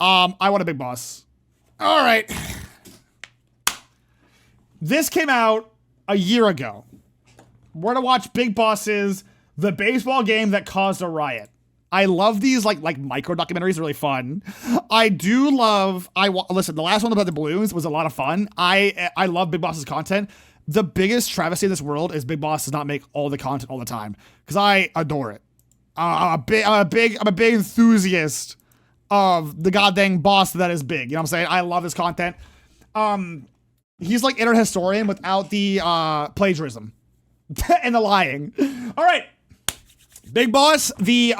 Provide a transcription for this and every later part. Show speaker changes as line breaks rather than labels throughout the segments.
I want a Big Boss. All right. This came out a year ago. We're gonna watch Big Bosses, the baseball game that caused a riot. I love these like micro documentaries. They're really fun. I do love. Listen. The last one about the balloons was a lot of fun. I love Big Boss's content. The biggest travesty in this world is Big Boss does not make all the content all the time because I adore it. I'm a big enthusiast of the goddamn boss that is big. You know what I'm saying? I love his content. He's like internet historian without the plagiarism and the lying. All right. Big Boss, the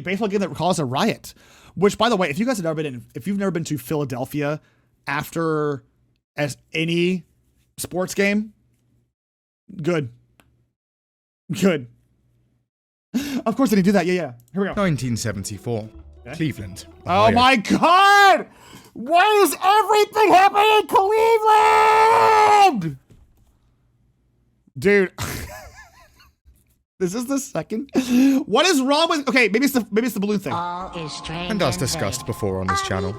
baseball game that caused a riot, which, by the way, if you've never been to Philadelphia after as any sports game, good. Of course they didn't do that. Yeah. Here we go.
1974, okay. Cleveland.
Oh
Riot.
my God! Why is everything happening in Cleveland? Dude. This is the second. What is wrong with? Okay, maybe it's the balloon thing.
And as discussed before on this channel,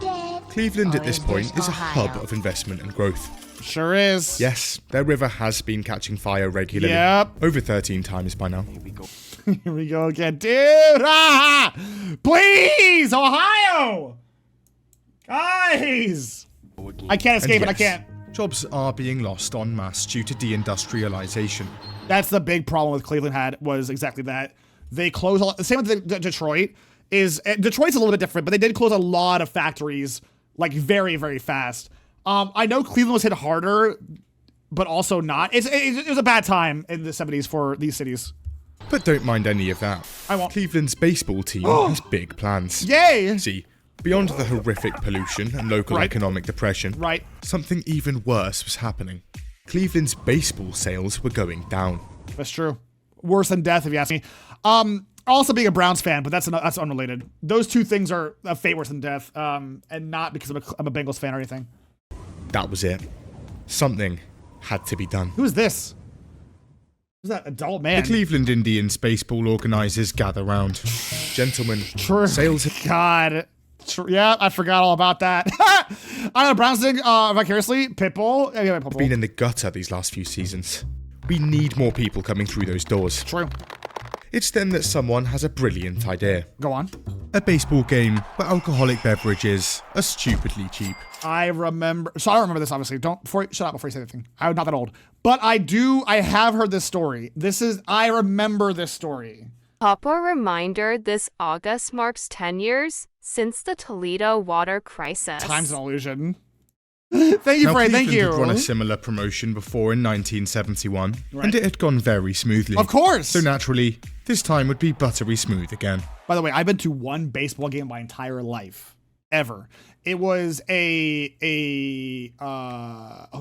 Cleveland at this point is a hub of investment and growth.
Sure is.
Yes, their river has been catching fire regularly.
Yep.
Over 13 times by now.
Here we go again, dude. Ah! Please, Ohio. Guys. I can't escape it. I can't.
Jobs are being lost en masse due to deindustrialization.
That's the big problem with Cleveland had was exactly that. They closed the same with Detroit Detroit's a little bit different, but they did close a lot of factories like very, very fast. I know Cleveland was hit harder, but also not. It was a bad time in the 70s for these cities.
But don't mind any of that.
I won't.
Cleveland's baseball team has big plans.
Yay!
See, beyond the horrific pollution and local economic depression, something even worse was happening. Fleetland's baseball sales were going down.
That's true. Worse than death, if you ask me. Also being a Browns fan, but that's unrelated. Those two things are a fate worse than death, and not because I'm a Bengals fan or anything.
That was it. Something had to be done.
Who is this? Who's that adult man?
The Cleveland Indians baseball organizers gather round. Gentlemen, sales...
God. Yeah, I forgot all about that. I know Browns did vicariously. Pitbull. Yeah, Pitbull.
Been in the gutter these last few seasons. We need more people coming through those doors.
True.
It's then that someone has a brilliant idea.
Go on.
A baseball game where alcoholic beverages are stupidly cheap.
I remember. So I don't remember this, obviously. Shut up before you say anything. I'm not that old. But I have heard this story. I remember this story.
Papa reminder, this August marks 10 years since the Toledo water crisis.
Time's an illusion. Thank you, Fred. Thank you.
Had run a similar promotion before in 1971, and it had gone very smoothly.
Of course.
So naturally, this time would be buttery smooth again.
By the way, I've been to one baseball game my entire life, ever. It was oh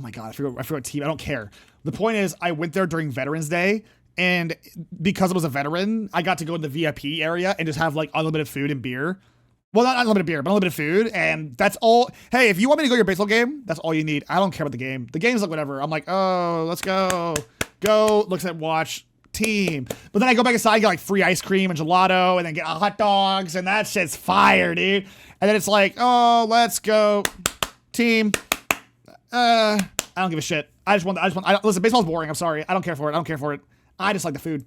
my God, I forgot what team. I don't care. The point is, I went there during Veterans Day. And because I was a veteran, I got to go in the VIP area and just have like unlimited food and beer. Well, not unlimited beer, but unlimited food. And that's all. Hey, if you want me to go to your baseball game, that's all you need. I don't care about the game. The game's like whatever. I'm like, oh, let's go. Go, looks at watch, team. But then I go back inside, get like free ice cream and gelato, and then get hot dogs. And that shit's fire, dude. And then it's like, oh, let's go, team. I don't give a shit. Listen, baseball's boring. I'm sorry. I don't care for it. I just like the food.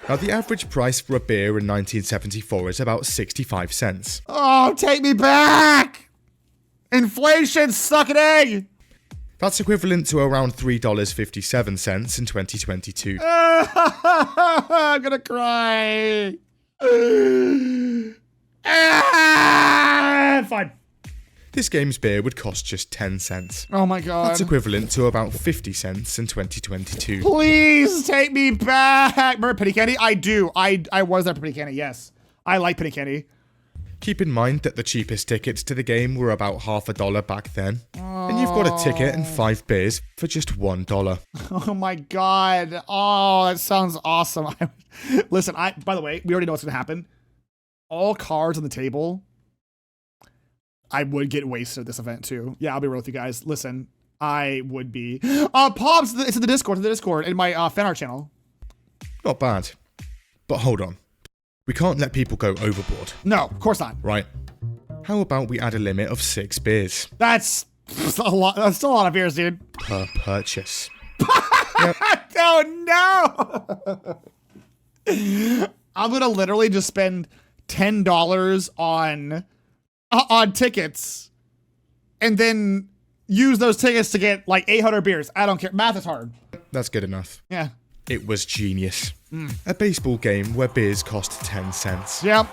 Now, the average price for a beer in 1974 is about 65 cents.
Oh, take me back! Inflation, suck an egg!
That's equivalent to around $3.57 in 2022.
I'm gonna cry. Fine.
This game's beer would cost just 10 cents.
Oh my God.
That's equivalent to about 50 cents in 2022.
Please take me back. Remember Penny Candy? I do. I was there for Penny Candy, yes. I like Penny Candy.
Keep in mind that the cheapest tickets to the game were about $50 back then. And you've got a ticket and 5 beers for just $1.
Oh my God. Oh, that sounds awesome. Listen, by the way, we already know what's gonna happen. All cards on the table. I would get wasted at this event too. Yeah, I'll be real with you guys. Listen, I would be. Pops, it's in the Discord, in my fan art channel.
Not bad. But hold on. We can't let people go overboard.
No, of course not.
Right. How about we add a limit of 6 beers?
That's a lot. That's still a lot of beers, dude.
Per purchase.
Oh no! I'm gonna literally just spend $10 on tickets, and then use those tickets to get like 800 beers. I don't care. Math is hard.
That's good enough.
Yeah.
It was genius. A baseball game where beers cost 10 cents.
Yep.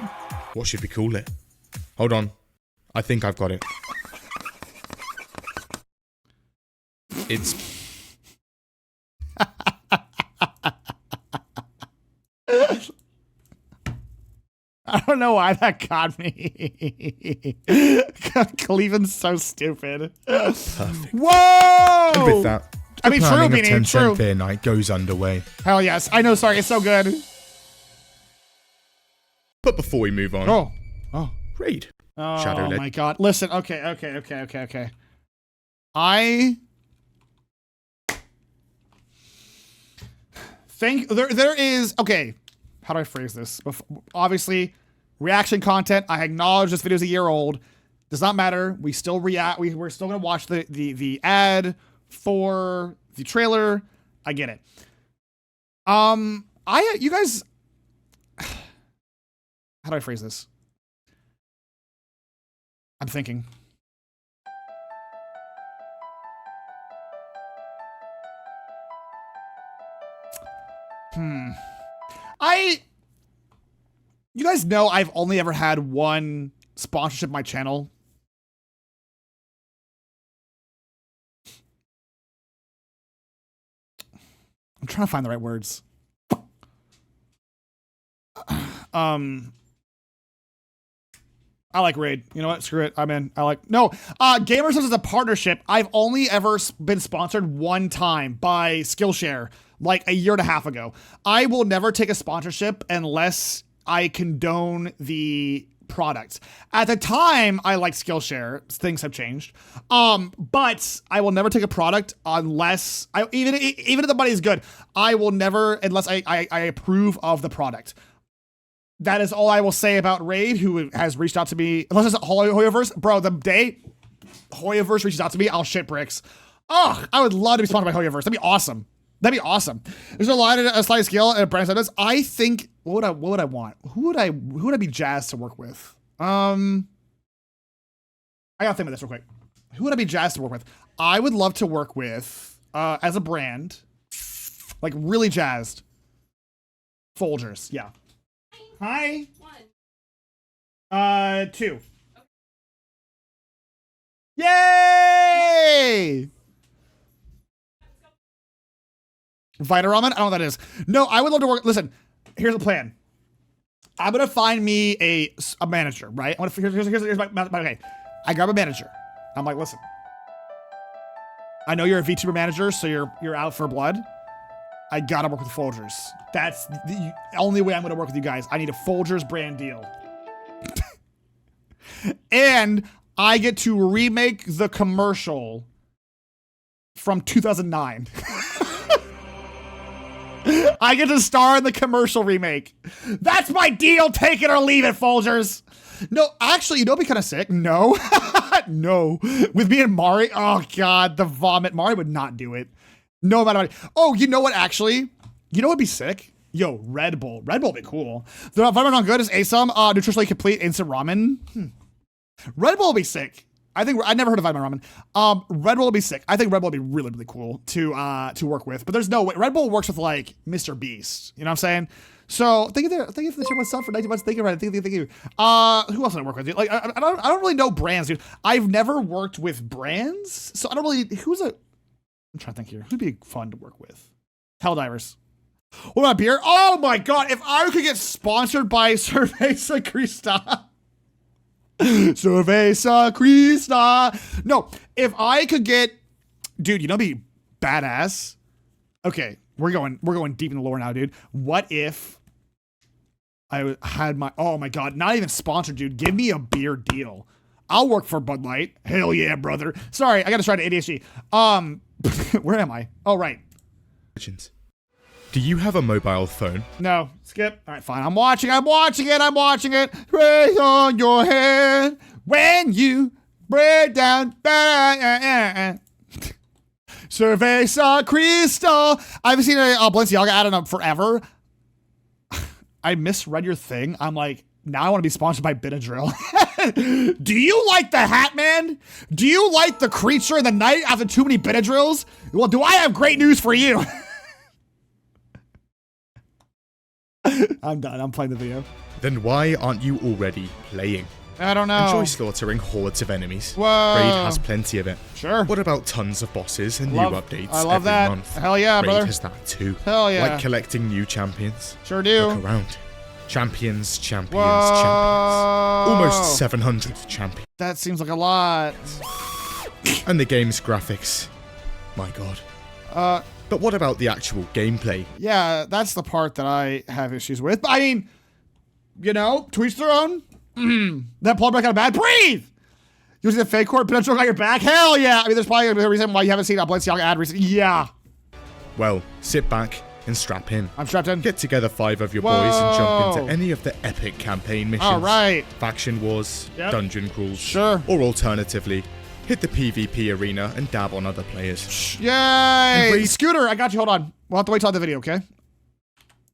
What should we call it? Hold on. I think I've got it. It's...
I don't know why that got me. Cleveland's so stupid.
Perfect.
Whoa!
And with that,
I mean, true,
planning of
meaning
10
true.
cent beer night goes underway.
Hell yes. I know, sorry, it's so good.
But before we move on,
Oh.
raid.
Oh
Shadow
my god. Listen, okay. I think there is, okay, how do I phrase this? Obviously, reaction content. I acknowledge this video is a year old. Does not matter. We still react. We're still gonna watch the ad for the trailer. I get it. You guys, how do I phrase this? I'm thinking. You guys know I've only ever had one sponsorship on my channel. I'm trying to find the right words. I like Raid. You know what? Screw it. I'm in. Gamer Subs is a partnership. I've only ever been sponsored one time by Skillshare, like a year and a half ago. I will never take a sponsorship unless I condone the product. At the time, I liked Skillshare. Things have changed. But I will never take a product unless even if the money is good, I will never unless I approve of the product. That is all I will say about Raid, who has reached out to me. Unless it's Hoyoverse. Bro, the day Hoyoverse reaches out to me, I'll shit bricks. Oh, I would love to be sponsored by Hoyoverse. That'd be awesome. That'd be awesome. There's a slide scale and a brand like this. I think, what would I want? Who would I be jazzed to work with? I gotta think about this real quick. Who would I be jazzed to work with? I would love to work with, as a brand, like really jazzed. Folgers, yeah. Hi. 1. 2. Yay! Vita Ramen? I don't know what that is. No, I would love to work. Listen, here's the plan. I'm gonna find me a manager, right? Here's my okay. I grab a manager. I'm like, listen. I know you're a VTuber manager, so you're out for blood. I gotta work with Folgers. That's the only way I'm gonna work with you guys. I need a Folgers brand deal. And I get to remake the commercial from 2009. I get to star in the commercial remake. That's my deal. Take it or leave it, Folgers. No, actually, you know what'd be kind of sick? No. No. With me and Mari, oh god, the vomit. Mari would not do it. No amount of money. Oh, you know what, actually? You know what'd be sick? Yo, Red Bull. Red Bull would be cool. The vitamin on good is ASUM, nutritionally complete instant ramen. Red Bull would be sick. I never heard of vitamin ramen. Red Bull would be sick. I think Red Bull would be really, really cool to work with. But there's no way. Red Bull works with like Mr. Beast. You know what I'm saying? So thank you for the share myself for 90 months. Thank you, Ryan. Thank you. Who else did I work with? Like I don't really know brands, dude. I've never worked with brands, so I don't really. I'm trying to think here. Who'd be fun to work with? Helldivers. What about beer? Oh my god! If I could get sponsored by Cerveza Crista. Cerveza Crista. No, if I could get, dude, you know, be badass. Okay, we're going deep in the lore now, dude. What if I had oh my god, not even sponsored, dude. Give me a beer deal. I'll work for Bud Light. Hell yeah, brother. Sorry, I gotta try to ADHD. Where am I? Oh, right.
Do you have a mobile phone?
No. Skip. All right, fine. I'm watching it. Raise on your head. When you break down. Cerveza Crystal. I haven't seen a Balenciaga ad in them forever. I misread your thing. I'm like, now I want to be sponsored by Benadryl. Do you like the Hat Man? Do you like the creature in the night after too many Benadryls? Well, do I have great news for you? I'm done. I'm playing the video.
Then why aren't you already playing?
I don't know.
Enjoy slaughtering hordes of enemies.
Whoa.
Raid has plenty of it.
Sure.
What about tons of bosses and new updates
I love
every
that.
month?
Hell yeah,
Raid
brother.
has that too.
Hell yeah.
Like collecting new champions.
Sure do.
Look around. Champions, champions,
Whoa.
champions. Almost 700 champions.
That seems like a lot.
And the game's graphics. My god. But what about the actual gameplay?
Yeah, that's the part that I have issues with. I mean, you know, to each their own. That pullback out of bad. Breathe! Using the fake cord potential got your back? Hell yeah! I mean, there's probably a reason why you haven't seen a Balenciaga ad recently. Yeah.
Well, sit back and strap in.
I'm strapped in.
Get together 5 of your boys and jump into any of the epic campaign missions.
All right.
Faction wars, dungeon crawls.
Sure.
Or alternatively, hit the PvP arena and dab on other players.
Yay! Scooter, I got you. Hold on. We'll have to wait till the video, okay?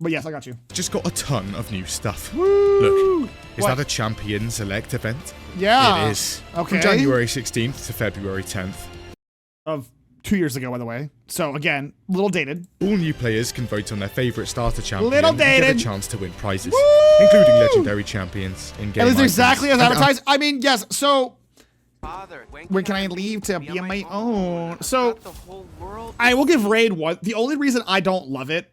But yes, I got you.
Just got a ton of new stuff.
Woo!
Look, is that a Champion Select event?
Yeah.
It is.
Okay.
From January 16th to February 10th.
Of 2 years ago, by the way. So again, a little dated.
All new players can vote on their favorite starter champion
Little
and get
dated.
a chance to win prizes,
Woo!
including legendary champions in-game
And it's
items.
exactly as
And
advertised. I mean, yes. So when can I leave to be on my own? So I will give Raid one. The only reason I don't love it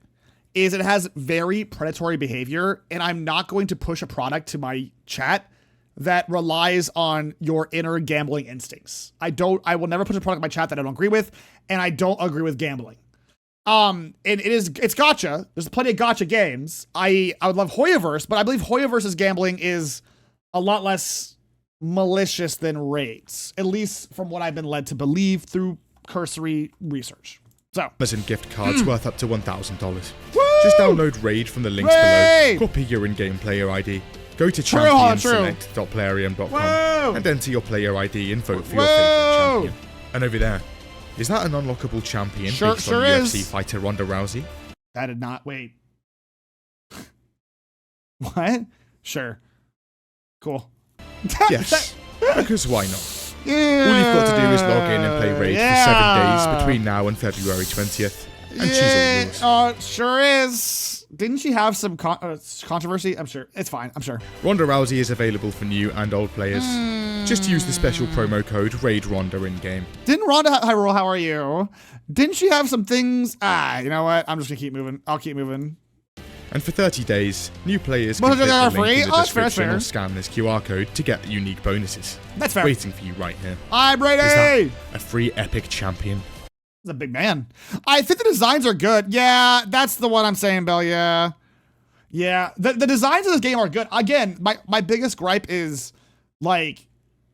is it has very predatory behavior, and I'm not going to push a product to my chat that relies on your inner gambling instincts. I will never push a product in my chat that I don't agree with, and I don't agree with gambling. And it's gacha. There's plenty of gacha games. I would love Hoyoverse, but I believe Hoyoverse's gambling is a lot less malicious than Raid's, at least from what I've been led to believe through cursory research. So
Amazon gift cards worth up to $1,000. Just download Raid from the links below. Copy your in-game player ID. Go to championselect.playarium.com and enter your player ID and vote for your favorite champion. And over there, is that an unlockable champion based on UFC fighter Ronda Rousey?
That did not wait. What? Sure. Cool.
Yes, because why not? All you've got to do is log in and play Raid for 7 days between now and February 20th. And she's all yours.
Sure is. Didn't she have some controversy? I'm sure. It's fine. I'm sure.
Ronda Rousey is available for new and old players. Just use the special promo code RAIDRonda in-game.
Didn't Ronda... Hi, Roll, how are you? Didn't she have some things... you know what? I'm just going to keep moving. I'll keep moving.
And for 30 days, new players can click the link in the description or scan this QR code to get unique bonuses.
That's fair.
Waiting for you right here.
I'm ready!
Is that a free epic champion?
He's a big man. I think the designs are good. Yeah, that's the one I'm saying, Bill. Yeah. Yeah, the designs of this game are good. Again, my biggest gripe is, like,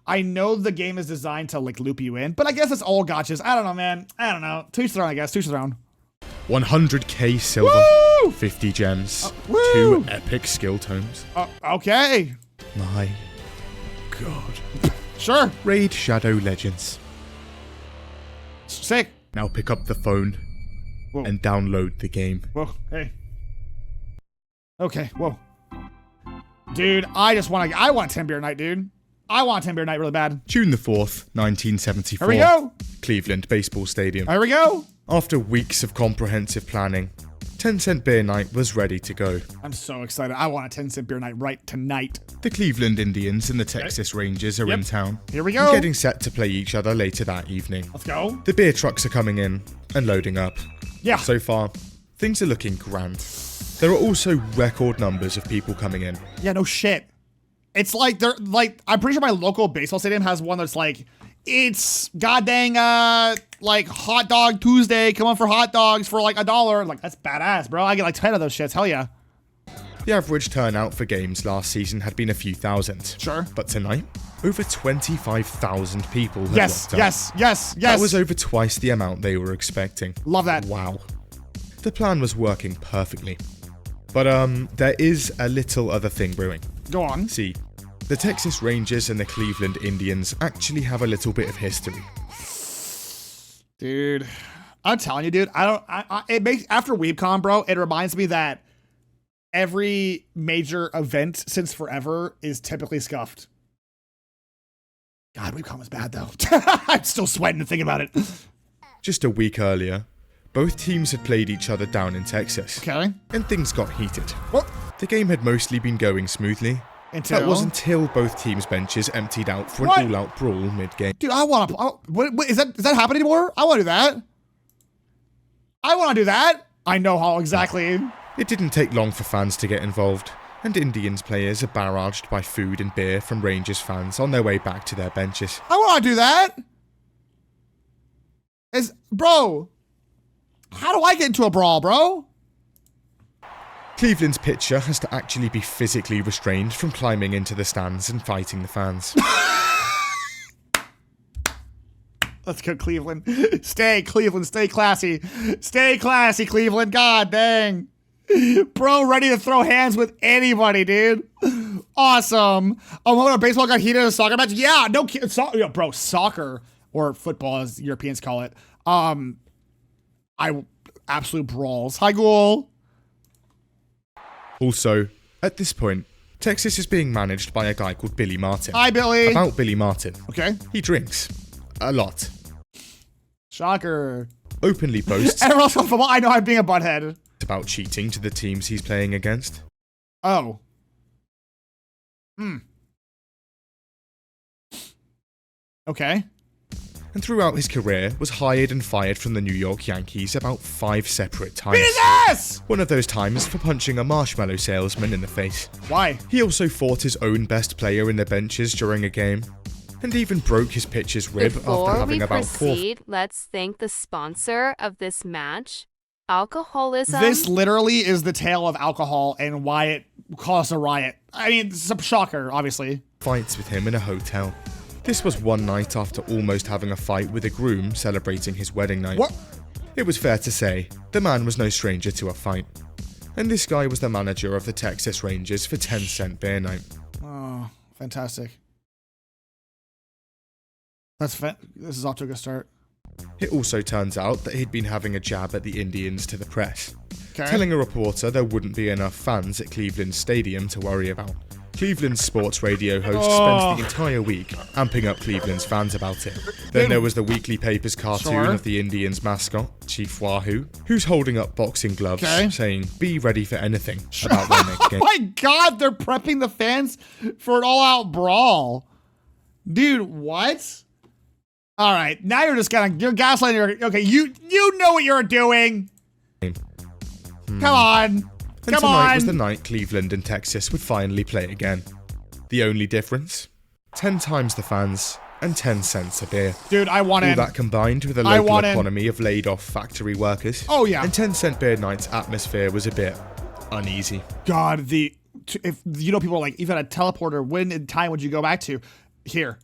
I know the game is designed to, like, loop you in, but I guess it's all gotchas. I don't know, man. I don't know. To each their own, I guess. To each their own.
100k silver,
Woo!
50 gems,
Woo!
2 epic skill tomes.
Okay.
My god.
Sure.
Raid Shadow Legends.
Sick.
Now pick up the phone and download the game.
Whoa, hey. Okay, whoa. Dude, I want 10 beer night, dude. I want 10 beer night really bad.
June the 4th, 1974.
Here we go.
Cleveland Baseball Stadium.
Here we go.
After weeks of comprehensive planning, 10-cent beer night was ready to go.
I'm so excited. I want a 10-cent beer night right tonight.
The Cleveland Indians and the Texas Rangers are in town.
Here we go.
And getting set to play each other later that evening.
Let's go.
The beer trucks are coming in and loading up.
Yeah.
So far, things are looking grand. There are also record numbers of people coming in.
Yeah, no shit. It's like I'm pretty sure my local baseball stadium has one that's like, it's goddamn like hot dog Tuesday. Come on for hot dogs for like $1. Like, that's badass, bro. I get like 10 of those shits. Hell yeah.
The average turnout for games last season had been a few thousand.
Sure.
But tonight, over 25,000 people had
Yes.
That was over twice the amount they were expecting.
Love that.
Wow. The plan was working perfectly. But there is a little other thing brewing.
Go on.
See, The Texas Rangers and the Cleveland Indians actually have a little bit of history.
Dude, I'm telling you, dude, it makes, after WeebCon, bro, it reminds me that every major event since forever is typically scuffed. God, WeebCon was bad, though. I'm still sweating to think about it.
Just a week earlier, both teams had played each other down in Texas.
Okay.
And things got heated.
What?
The game had mostly been going smoothly. That was until both teams' benches emptied out for an all-out brawl mid-game.
Dude, I want to... What, is that happening anymore? I want to do that. I want to do that. I know how exactly.
It didn't take long for fans to get involved, and Indians players are barraged by food and beer from Rangers fans on their way back to their benches.
I want to do that. Bro, how do I get into a brawl, bro?
Cleveland's pitcher has to actually be physically restrained from climbing into the stands and fighting the fans.
Let's go, Cleveland. Stay, Cleveland. Stay classy. Stay classy, Cleveland. God dang. Bro, ready to throw hands with anybody, dude. Awesome. Oh, when our baseball got heated in a soccer match? Yeah, no kid. Bro, soccer, or football as Europeans call it. Absolute brawls. Hi, Ghoul.
Also, at this point, Texas is being managed by a guy called Billy Martin.
Hi, Billy.
About Billy Martin.
Okay.
He drinks. A lot.
Shocker.
Openly boasts.
And also football, I know I'm being a butthead.
About cheating to the teams he's playing against.
Oh. Okay.
And throughout his career, was hired and fired from the New York Yankees about 5 separate times.
Beat his ass!
One of those times for punching a marshmallow salesman in the face.
Why?
He also fought his own best player in the benches during a game, and even broke his pitcher's rib after having about 4.
Before we proceed, let's thank the sponsor of this match, alcoholism.
This literally is the tale of alcohol and why it caused a riot. I mean, it's a shocker, obviously.
Fights with him in a hotel. This was one night after almost having a fight with a groom celebrating his wedding night.
What?
It was fair to say, the man was no stranger to a fight. And this guy was the manager of the Texas Rangers for 10-cent beer night.
Oh, fantastic. This is off to a good start.
It also turns out that he'd been having a jab at the Indians to the press,
Okay.
telling a reporter there wouldn't be enough fans at Cleveland Stadium to worry about. Cleveland's sports radio host spent the entire week amping up Cleveland's fans about it. Then there was the weekly paper's cartoon of the Indians mascot, Chief Wahoo, who's holding up boxing gloves, saying, "Be ready for anything," about their next game.
Oh my God, they're prepping the fans for an all-out brawl. Dude, what? All right, now you're just you're gaslighting. Okay, you know what you're doing. Come on.
And tonight was the night Cleveland and Texas would finally play again. The only difference? 10 times the fans and 10 cents a beer.
Dude, I want
All that combined with a local economy of laid-off factory workers.
Oh, yeah.
And 10-cent beer night's atmosphere was a bit uneasy.
God, if you know people are like, even a teleporter, when in time would you go back to? Here.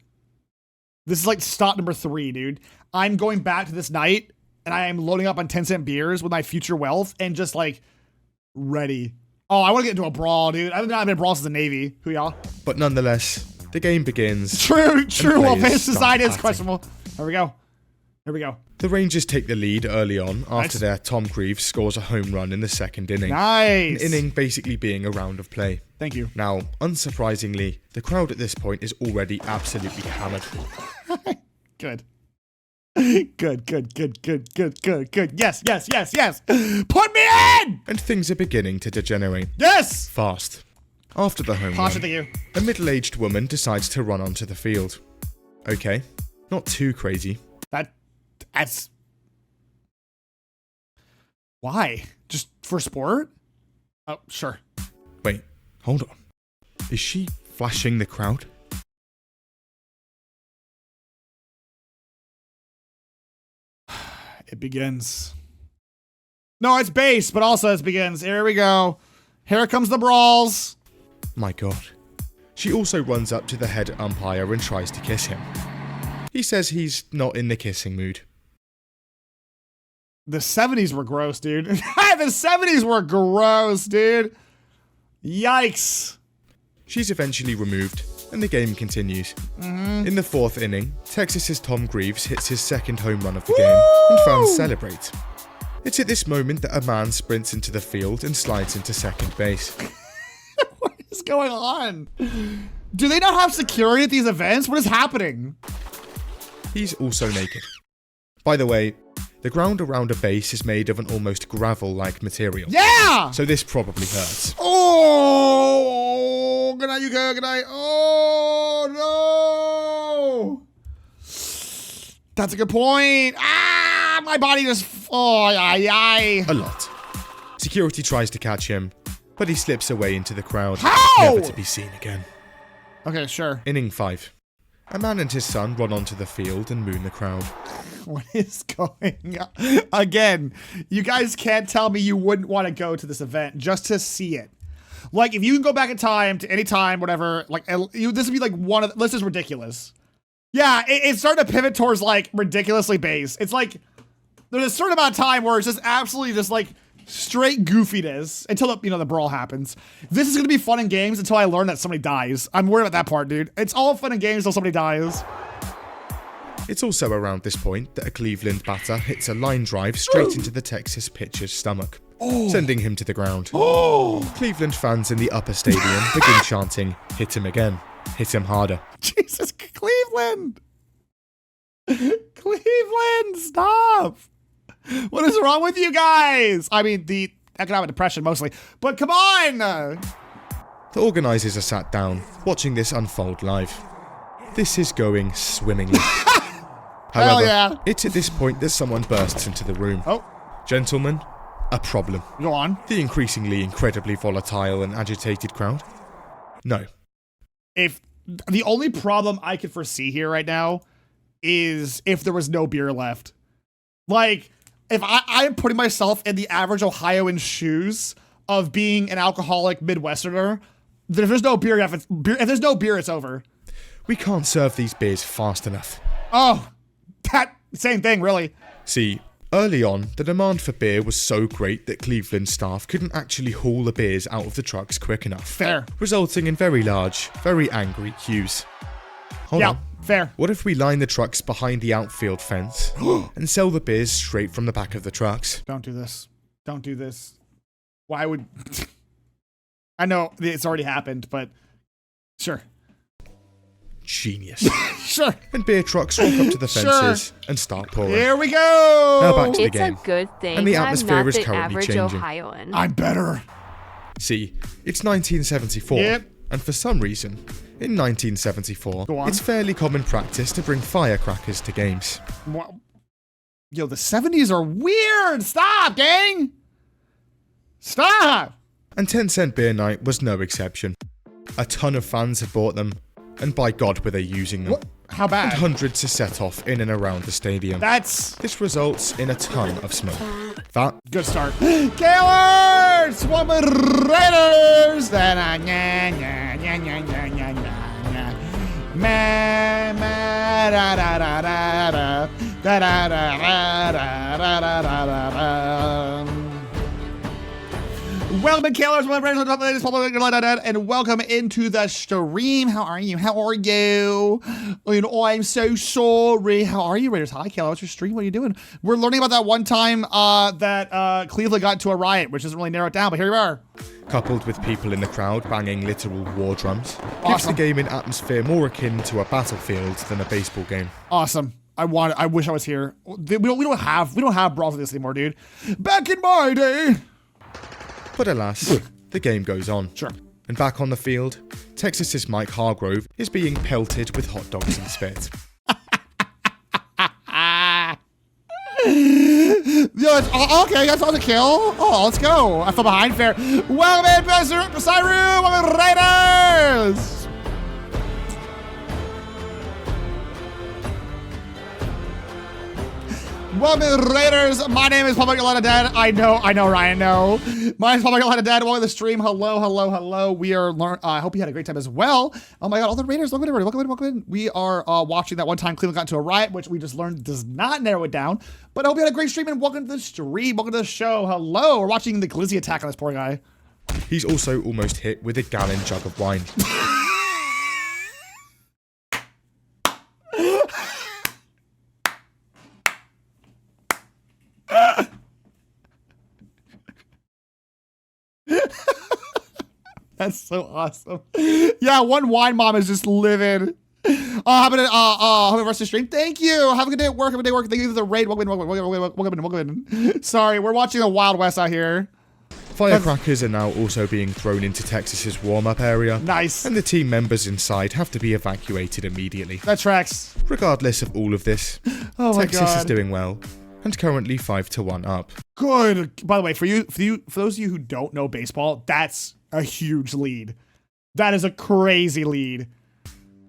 This is like stop number 3, dude. I'm going back to this night, and I am loading up on 10-cent beers with my future wealth, and just like, ready. Oh, I want to get into a brawl, dude. I've been in a brawl since the Navy. Who y'all?
But nonetheless, the game begins.
True. Well, fans society is questionable. Here we go.
The Rangers take the lead early on after their Tom Greaves scores a home run in the second inning.
Nice.
An inning basically being a round of play.
Thank you.
Now, unsurprisingly, the crowd at this point is already absolutely hammered.
Good. Good. Yes. Put me in!
And things are beginning to degenerate.
Yes!
Fast. After the home run,
Thank you.
a middle-aged woman decides to run onto the field. Okay, not too crazy.
That's... Why? Just for sport? Oh, sure.
Wait, hold on. Is she flashing the crowd?
It begins. No, it's base, but also it begins. Here we go. Here comes the brawls.
My God. She also runs up to the head umpire and tries to kiss him. He says he's not in the kissing mood.
The 70s were gross, dude. The 70s were gross, dude. Yikes.
She's eventually removed, and the game continues. In the 4th inning, Texas's Tom Greaves hits his 2nd home run of the game, and fans celebrate. It's at this moment that a man sprints into the field and slides into second base.
What is going on? Do they not have security at these events? What is happening?
He's also naked. By the way, the ground around a base is made of an almost gravel-like material.
Yeah!
So this probably hurts.
Oh! Good night, you go. Good night. Oh, no! That's a good point. Ah! My body just... Oh, ay.
A lot. Security tries to catch him, but he slips away into the crowd.
How?
Never to be seen again.
Okay, sure.
Inning 5. A man and his son run onto the field and moon the crowd.
What is going on? Again, you guys can't tell me you wouldn't want to go to this event just to see it. Like, if you can go back in time to any time, whatever, like, this would be like one of the, this is ridiculous. Yeah, it's starting to pivot towards like ridiculously based. It's like, there's a certain amount of time where it's just absolutely just like straight goofiness until the brawl happens. This is going to be fun and games until I learn that somebody dies. I'm worried about that part, dude. It's all fun and games until somebody dies.
It's also around this point that a Cleveland batter hits a line drive straight into the Texas pitcher's stomach, sending him to the ground. Cleveland fans in the upper stadium begin chanting, "Hit him again, hit him harder."
Jesus, Cleveland! Cleveland, stop! What is wrong with you guys? I mean, the economic depression mostly, but come on!
The organizers are sat down, watching this unfold live. This is going swimmingly. However,
yeah.
It's at this point that someone bursts into the room.
Oh.
Gentlemen, a problem.
Go on.
The increasingly incredibly volatile and agitated crowd? No.
If the only problem I could foresee here right now is if there was no beer left. Like, if I'm putting myself in the average Ohioan's shoes of being an alcoholic Midwesterner, if there's no beer, if there's no beer, it's over.
We can't serve these beers fast enough.
Oh, that same thing, really.
See, early on, the demand for beer was so great that Cleveland staff couldn't actually haul the beers out of the trucks quick enough.
Fair.
Resulting in very large, very angry queues. Hold on.
Fair.
What if we line the trucks behind the outfield fence and sell the beers straight from the back of the trucks?
Don't do this. Don't do this. Why would... I know it's already happened, but sure.
Genius.
Sure.
And beer trucks walk up to the fences and start pouring.
Here we go.
Now back to the
It's
game.
a good thing
And the
I'm
atmosphere
not
is
the
currently
average
changing.
Ohioan.
I'm better.
See, it's 1974.
Yep.
And for some reason, in 1974,
Go on.
it's fairly common practice to bring firecrackers to games.
Yo, the 70s are weird. Stop, gang. Stop.
And 10-cent beer night was no exception. A ton of fans had bought them, and by God were they using them.
What? How
And
bad?
hundreds are set off in and around the stadium.
That's
This results in a ton of smoke. That
good start. Killers! Swamp Raiders! Welcome, Killers, and welcome into the stream. How are you? How are you? Oh, I'm so sorry. How are you, Raiders? Hi, Killer. What's your stream? What are you doing? We're learning about that one time that Cleveland got into a riot, which doesn't really narrow it down, but here we are.
coupled with people in the crowd banging literal war drums, gives
Awesome.
the game an atmosphere more akin to a battlefield than a baseball game.
Awesome. I wish I was here. We don't have brawls like this anymore, dude. Back in my day.
But alas, the game goes on.
Sure.
And back on the field, Texas's Mike Hargrove is being pelted with hot dogs and spit.
Yo, okay, that's all the kill. Oh, let's go. I fell behind. Fair. Welcome in, Professor Room. Welcome, Raiders. Welcome, Raiders. My name is PapaMutt Dad. I know, Ryan. No, my name is PapaMutt Dad. Welcome to the stream. Hello. We are. I hope you had a great time as well. Oh my God, all the Raiders. Welcome in. We are watching that one time Cleveland got into a riot, which we just learned does not narrow it down. But I hope you had a great stream and welcome to the stream. Welcome to the show. Hello. We're watching the glizzy attack on this poor guy.
He's also almost hit with a gallon jug of wine.
That's so awesome. Yeah, one wine mom is just living. Have a rest of the stream. Thank you. Have a good day at work. Have a good day at work. Thank you for the raid. Welcome in. Sorry, we're watching the Wild West out here.
Firecrackers are now also being thrown into Texas's warm-up area.
Nice.
And the team members inside have to be evacuated immediately.
That tracks.
Regardless of all of this,
Oh my
Texas is
God.
doing well and currently 5-1 up.
Good. By the way, for those of you who don't know baseball, that's a huge lead. That is a crazy lead.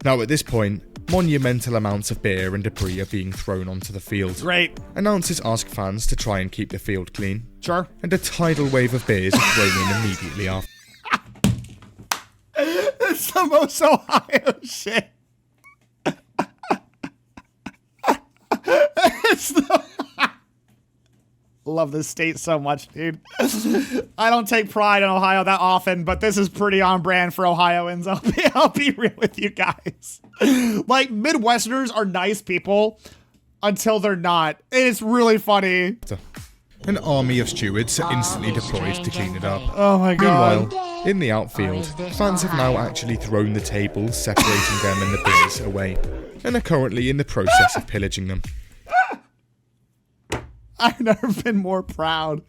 Now at this point, monumental amounts of beer and debris are being thrown onto the field.
Great.
Announcers ask fans to try and keep the field clean.
Sure.
And a tidal wave of beers are thrown in immediately after.
It's the most Ohio shit. Love this state so much, dude. I don't take pride in Ohio that often, but this is pretty on brand for Ohioans. I'll be real with you guys. Like, Midwesterners are nice people until they're not. It's really funny.
An army of stewards are instantly deployed to clean it up.
Oh my God.
Meanwhile, in the outfield, fans have now actually thrown the tables separating them and the beers away, and are currently in the process of pillaging them.
I've never been more proud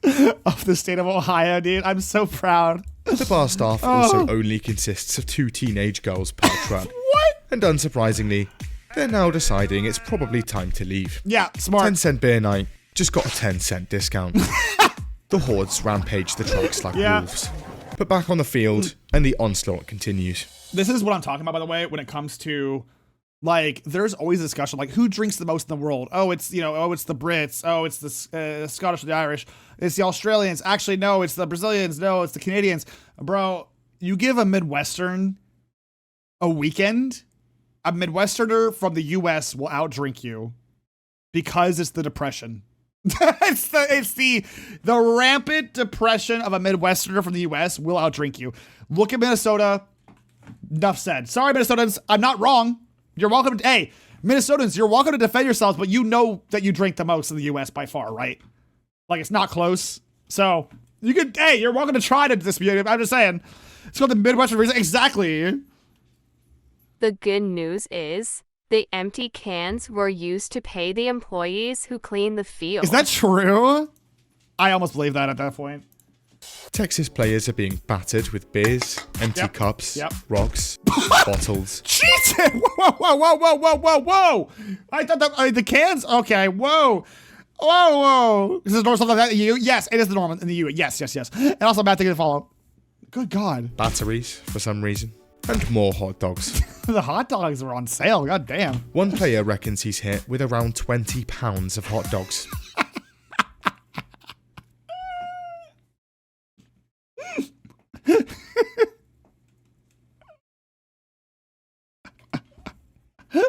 of the state of Ohio, dude. I'm so proud.
The bar staff also only consists of 2 teenage girls per truck.
What?
And unsurprisingly, they're now deciding it's probably time to leave.
Yeah, smart.
10-cent beer night just got a 10-cent discount. The hordes rampage the trucks like wolves. But back on the field, and the onslaught continues.
This is what I'm talking about, by the way, when it comes to, like, there's always a discussion, like, who drinks the most in the world? Oh, it's, it's the Brits. Oh, it's the Scottish or the Irish. It's the Australians. Actually, no, it's the Brazilians. No, it's the Canadians. Bro, you give a Midwestern a weekend, a Midwesterner from the U.S. will outdrink you because it's the Depression. it's the rampant depression of a Midwesterner from the U.S. will outdrink you. Look at Minnesota. Enough said. Sorry, Minnesotans. I'm not wrong. You're welcome to, hey, Minnesotans, you're welcome to defend yourselves, but you know that you drink the most in the U.S. by far, right? Like, it's not close. So, you could, hey, you're welcome to try to dispute. I'm just saying. It's called the Midwestern reason. Exactly.
The good news is the empty cans were used to pay the employees who clean the field.
Is that true? I almost believe that at that point.
Texas players are being battered with beers, empty cups, rocks, bottles.
Jesus! Whoa. I thought that, the cans? Okay, whoa. Is this normal stuff like that in the EU? Yes, it is the norm in the EU. Yes. And also a bad thing to follow. Good God.
Batteries, for some reason. And more hot dogs.
The hot dogs were on sale. God damn.
One player reckons he's hit with around 20 pounds of hot dogs.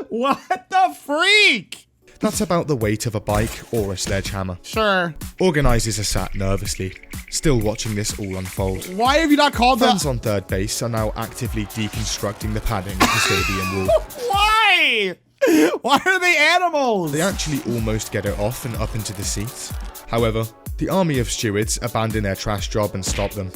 What the freak?
That's about the weight of a bike or a sledgehammer.
Sure.
Organisers are sat nervously, still watching this all unfold.
Why have you not called them?
Fans on third base are now actively deconstructing the padding of the stadium wall.
Why? Why are they animals?
They actually almost get it off and up into the seats. However, the army of stewards abandon their trash job and stop them,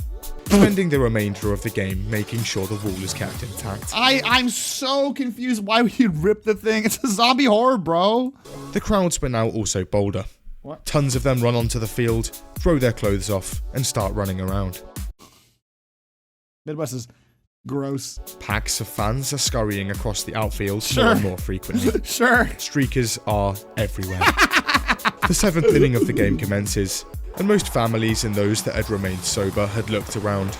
spending the remainder of the game making sure the wall is kept intact.
I'm so confused. Why would you rip the thing? It's a zombie horror, bro.
The crowds were now also bolder.
What?
Tons of them run onto the field, throw their clothes off, and start running around.
Midwest is gross.
Packs of fans are scurrying across the outfield more and more frequently.
Sure.
Streakers are everywhere. The 7th inning of the game commences, and most families and those that had remained sober had looked around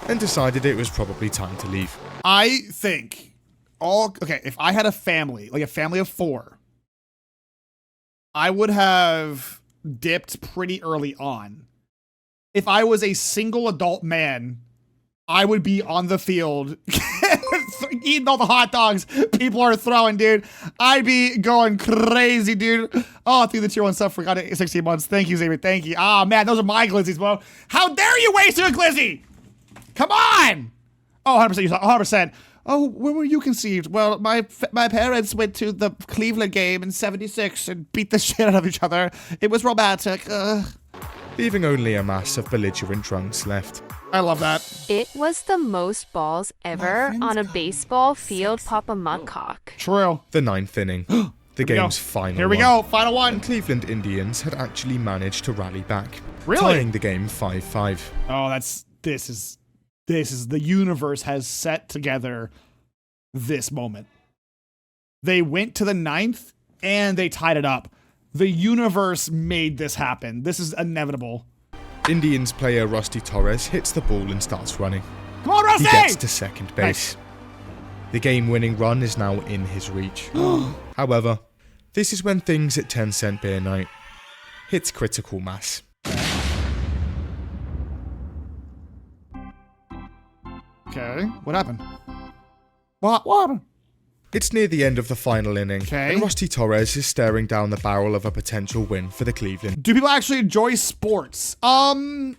and decided it was probably time to leave.
I think if I had a family, like a family of 4, I would have dipped pretty early on. If I was a single adult man, I would be on the field eating all the hot dogs people are throwing, dude. I'd be going crazy, dude. Oh, through the tier 1 stuff, forgot it. 16 months. Thank you, Xavier. Thank you. Ah, man, those are my glizzies, bro. How dare you waste a glizzy? Come on. Oh, 100%. 100%. Oh, where were you conceived? Well, my parents went to the Cleveland game in '76 and beat the shit out of each other. It was romantic.
Leaving only a mass of belligerent drunks left.
I love that.
It was the most balls ever on a baseball field PapaMutt cock.
True.
The 9th inning. The game's final
Here we
one.
go. Final one.
And Cleveland Indians had actually managed to rally back,
Really?
tying the game 5-5.
Oh, this is the universe has set together this moment. They went to the 9th and they tied it up. The universe made this happen. This is inevitable.
Indians player Rusty Torres hits the ball and starts running.
Come on, Rusty!
He gets to second base. The game-winning run is now in his reach. However, this is when things at 10-cent beer night hits critical mass.
Okay, what happened? What happened?
It's near the end of the final inning,
Okay.
and Rusty Torres is staring down the barrel of a potential win for the Cleveland.
Do people actually enjoy sports? No.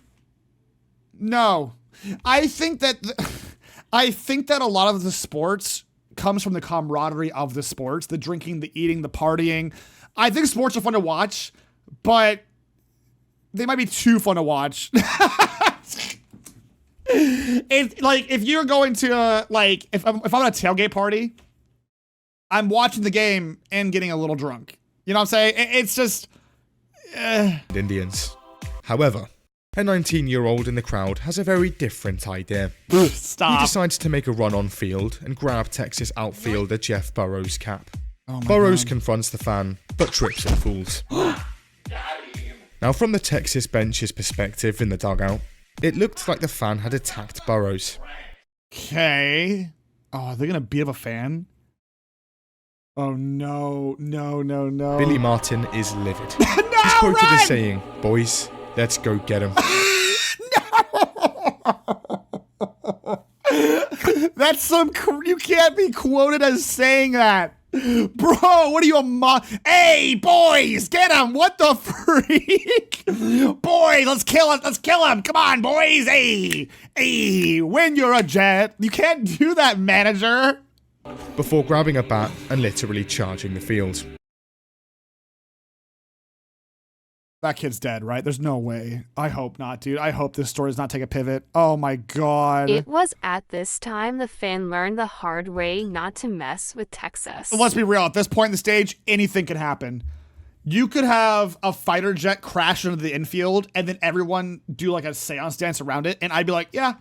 I think that a lot of the sports comes from the camaraderie of the sports, the drinking, the eating, the partying. I think sports are fun to watch, but they might be too fun to watch. It's like if you're going to if I'm at a tailgate party, I'm watching the game and getting a little drunk. You know what I'm saying? It's just
Indians. However, a 19-year-old in the crowd has a very different idea.
stop.
He decides to make a run on field and grab Texas outfielder Jeff Burrows' cap.
Oh my
Burrows
God.
confronts the fan, but trips and falls. Now, from the Texas bench's perspective in the dugout, it looked like the fan had attacked Burrows.
Okay. Oh, are they gonna beat up a fan? Oh no, no, no, no.
Billy Martin is livid.
No,
He's quoted
run!
as saying, "Boys, let's go get him."
That's you can't be quoted as saying that. Bro, what are you Hey, boys, get him. What the freak? Boys, let's kill him. Let's kill him. Come on, boys. Hey, when you're a Jet. You can't do that, manager.
Before grabbing a bat and literally charging the field.
That kid's dead, right? There's no way. I hope not, dude. I hope this story does not take a pivot. Oh my God.
It was at this time the fan learned the hard way not to mess with Texas.
Let's be real. At this point in the stage, anything can happen. You could have a fighter jet crash into the infield and then everyone do like a seance dance around it. And I'd be like, yeah,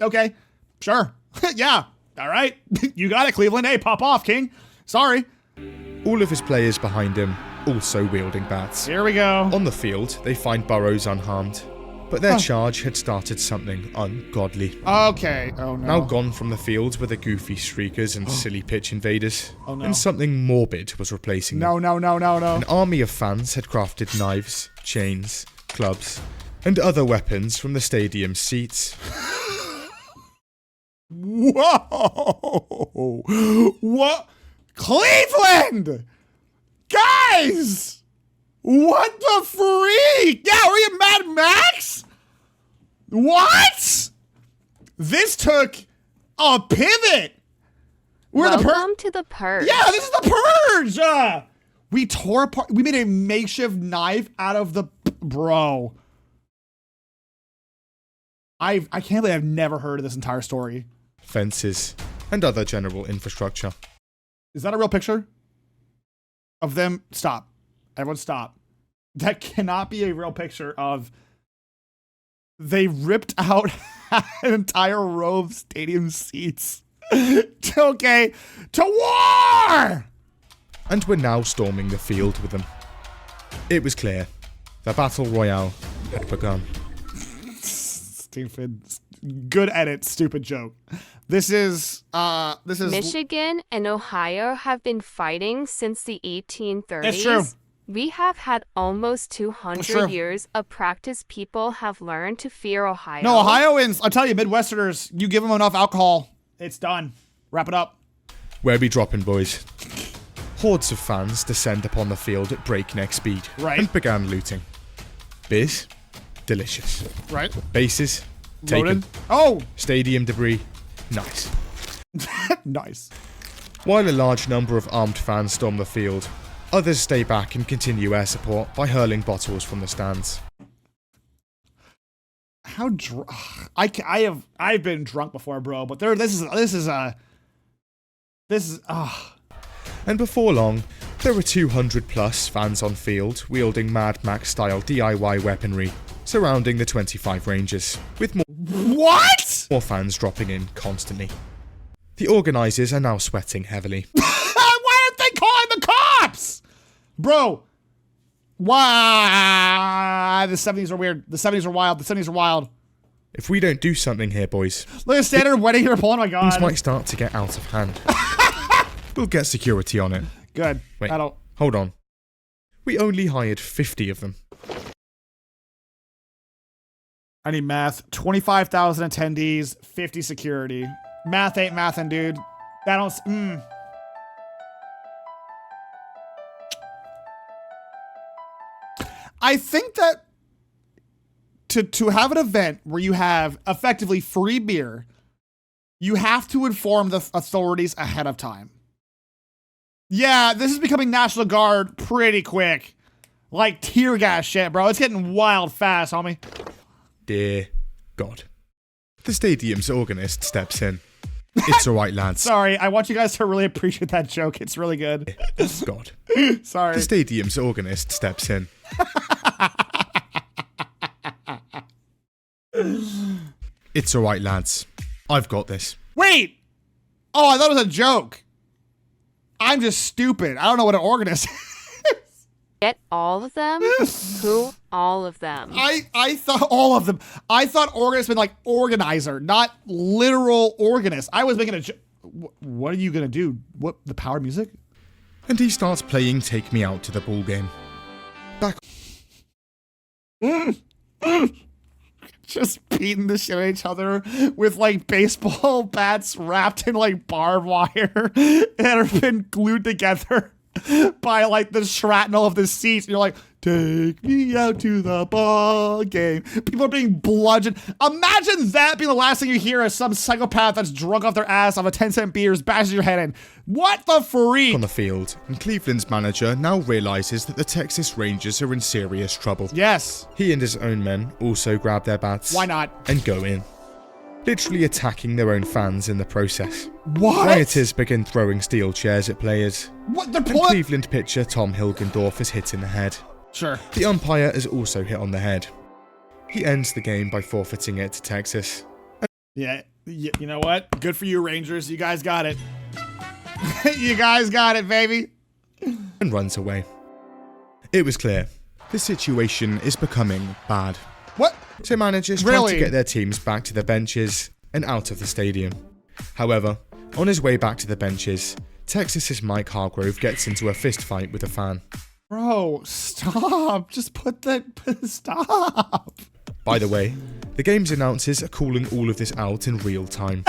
okay, sure. Yeah. All right. You got it, Cleveland. Hey, pop off, King. Sorry.
All of his players behind him also wielding bats.
Here we go.
On the field, they find Burrows unharmed, but their charge had started something ungodly.
Okay. Oh no.
Now gone from the field were the goofy streakers and silly pitch invaders,
Oh, no.
and something morbid was replacing them.
No.
An army of fans had crafted knives, chains, clubs, and other weapons from the stadium's seats.
Whoa. What? Cleveland! Guys! What the freak? Yeah, were you Mad Max? What? This took a pivot.
Welcome to the purge.
Yeah, this is the purge. We tore apart. We made a makeshift knife out of the bro. I can't believe I've never heard of this entire story.
Fences, and other general infrastructure.
Is that a real picture of them? Stop. Everyone stop. That cannot be a real picture of. They ripped out an entire row of stadium seats. Okay, to war!
And were now storming the field with them. It was clear. The battle royale had begun.
Stupid. Good edit, stupid joke. This is
Michigan and Ohio have been fighting since the 1830s.
It's true.
We have had almost
It's true.
200 years of practice. People have learned to fear Ohio.
No, Ohioans, I'll tell you, Midwesterners, you give them enough alcohol, it's done. Wrap it up.
Where we dropping, boys? Hordes of fans descend upon the field at breakneck speed
Right.
and began looting. Beers? Delicious.
Right?
Bases? Taken.
Loaded. Oh,
Stadium debris? Nice.
nice.
While a large number of armed fans storm the field, others stay back and continue air support by hurling bottles from the stands.
how drunk I've been drunk before, bro, but this is
And before long, there were 200 plus fans on field wielding Mad Max style DIY weaponry surrounding the 25 Rangers, with more fans dropping in constantly. The organisers are now sweating heavily.
Why aren't they calling the cops? Bro, why? The 70s are weird. The 70s are wild. The 70s are wild.
If we don't do something here, boys,
look at standard wedding here. Oh my god.
Things might start to get out of hand. We'll get security on it.
Good.
Wait, hold on. We only hired 50 of them.
I need math. 25,000 attendees, 50 security. Math ain't mathin', dude. That don't. I think that to have an event where you have effectively free beer, you have to inform the authorities ahead of time. Yeah, this is becoming National Guard pretty quick. Like tear gas shit, bro. It's getting wild fast, homie.
Dear God. The stadium's organist steps in. It's alright, lads.
Sorry, I want you guys to really appreciate that joke. It's really good.
God.
Sorry.
The stadium's organist steps in. It's alright, lads. I've got this.
Wait! Oh, I thought it was a joke. I'm just stupid. I don't know what an organist is.
Get all of them? Who? All of them.
I thought all of them. I thought organist meant like organizer, not literal organist. I was making a joke. What are you gonna do? What, the power music?
And he starts playing Take Me Out to the Ball Game. Back.
Just beating the shit out of each other with like baseball bats wrapped in like barbed wire and have been glued together by like the shrapnel of the seats. And you're like, take me out to the ball game. People are being bludgeoned. Imagine that being the last thing you hear as some psychopath that's drunk off their ass off a 10-cent beers bashes your head in. What the freak?
On the field, and Cleveland's manager now realizes that the Texas Rangers are in serious trouble.
Yes.
He and his own men also grab their bats.
Why not?
And go in, literally attacking their own fans in the process.
What?
Rioters begin throwing steel chairs at players.
What? They're
And
pulling.
Cleveland pitcher Tom Hilgendorf is hit in the head.
Sure.
The umpire is also hit on the head. He ends the game by forfeiting it to Texas.
Yeah. You know what? Good for you, Rangers. You guys got it. You guys got it, baby.
And runs away. It was clear. The situation is becoming bad.
What?
So managers try
Really?
to get their teams back to the benches and out of the stadium. However, on his way back to the benches, Texas's Mike Hargrove gets into a fist fight with a fan.
Bro, stop. Just stop.
By the way, the game's announcers are calling all of this out in real time.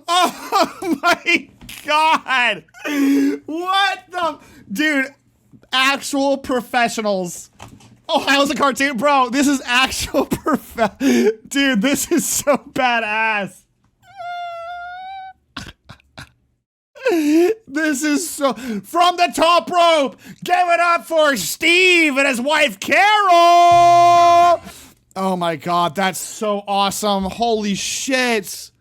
Oh my god. What the? Dude, actual professionals. Ohio's a cartoon? Bro, this is actual Dude, this is so badass. This is so... From the top rope, give it up for Steve and his wife, Carol! Oh my god, that's so awesome. Holy shit.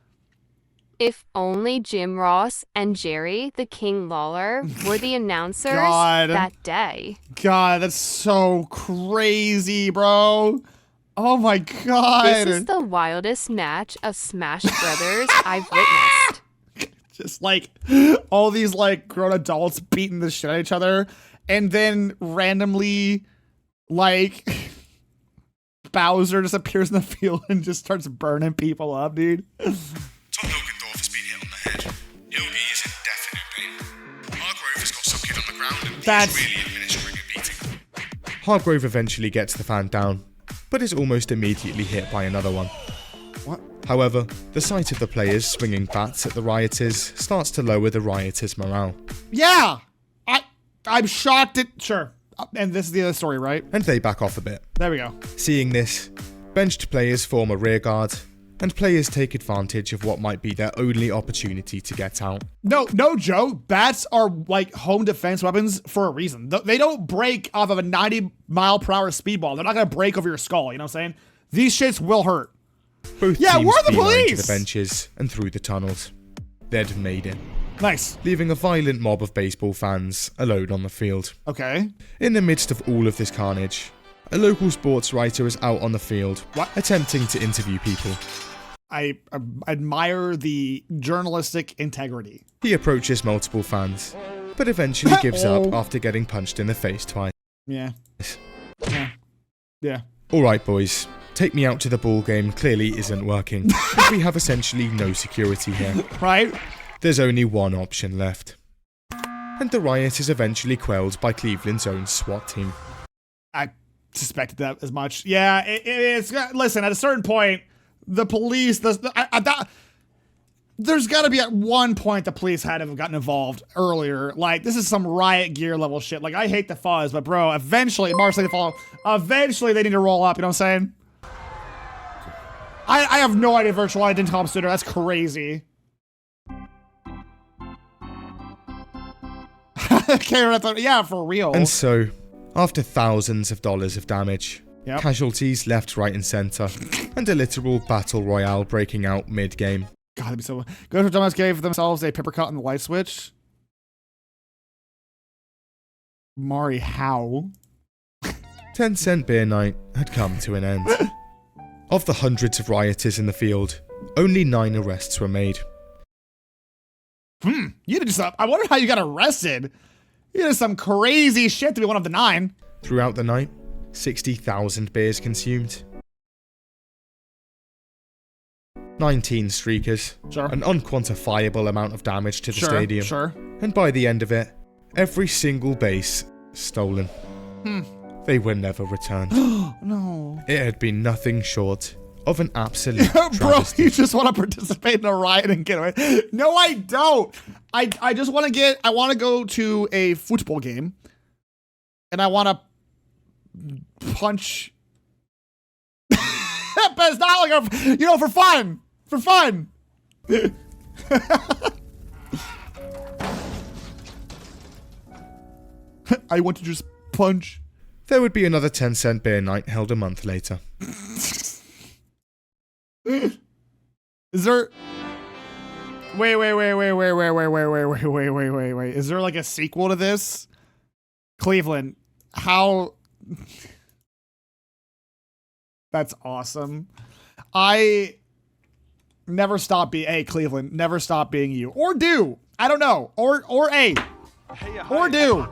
If only Jim Ross and Jerry the King Lawler were the announcers
God.
that day.
God, that's so crazy, bro. Oh my god.
This is the wildest match of Smash Brothers I've witnessed.
Just like all these like grown adults beating the shit out of each other, and then randomly like Bowser just appears in the field and just starts burning people up, dude.
Tom Hilgendorf has been hit on the head. Hildy is in definite pain. Hargrove has got some kid on the ground and
That's-
he's really administering a beating. Hargrove eventually gets the fan down, but is almost immediately hit by another one.
What?
However, the sight of the players swinging bats at the rioters starts to lower the rioters' morale.
Yeah, I'm shocked at sure. And this is the other story, right?
And they back off a bit.
There we go.
Seeing this, benched players form a rear guard, and players take advantage of what might be their only opportunity to get out.
No joke. Bats are like home defense weapons for a reason. They don't break off of a 90-mile-per-hour speedball. They're not gonna break over your skull. You know what I'm saying? These shits will hurt.
Both
Yeah,
teams
we're the
beeline to
police!
the benches and through the tunnels. They'd made it,
Nice.
leaving a violent mob of baseball fans alone on the field.
Okay.
In the midst of all of this carnage, a local sports writer is out on the field, attempting to interview people.
I admire the journalistic integrity.
He approaches multiple fans, but eventually gives up after getting punched in the face twice.
Yeah. Yeah.
Alright boys, take me out to the ball game clearly isn't working. We have essentially no security here.
Right?
There's only one option left. And the riot is eventually quelled by Cleveland's own SWAT team.
I suspected that as much. Yeah, it's listen, at a certain point, the police, there's got to be at one point the police had to have gotten involved earlier. Like, this is some riot gear level shit. Like, I hate the fuzz, but bro, eventually they need to roll up, you know what I'm saying? I have no idea virtual I didn't call him Studer. That's crazy. Okay, yeah, for real.
And so, after thousands of dollars of damage,
Yep.
casualties left, right and centre, and a literal battle royale breaking out mid-game.
God, that'd be so. Good for Dumbass gave themselves a paper cut on the light switch. Mari, how?
10-cent beer night had come to an end. Of the hundreds of rioters in the field, only 9 arrests were made.
You did some. I wonder how you got arrested. You did some crazy shit to be one of the 9.
Throughout the night, 60,000 beers consumed. 19 streakers,
Sure.
an unquantifiable amount of damage to the stadium.
Sure.
And by the end of it, every single base stolen. They were never returned.
No.
It had been nothing short of an absolute
Bro,
travesty.
you just want to participate in a riot and get away. No, I don't. I just want to go to a football game and I want to punch. But it's not like for fun. For fun. I want to just punch.
There would be another 10-cent beer night held a month later.
Is there? Wait. Is there like a sequel to this? Cleveland, how? That's awesome. I never stop being Cleveland. Never stop being you, or do I don't know, or do.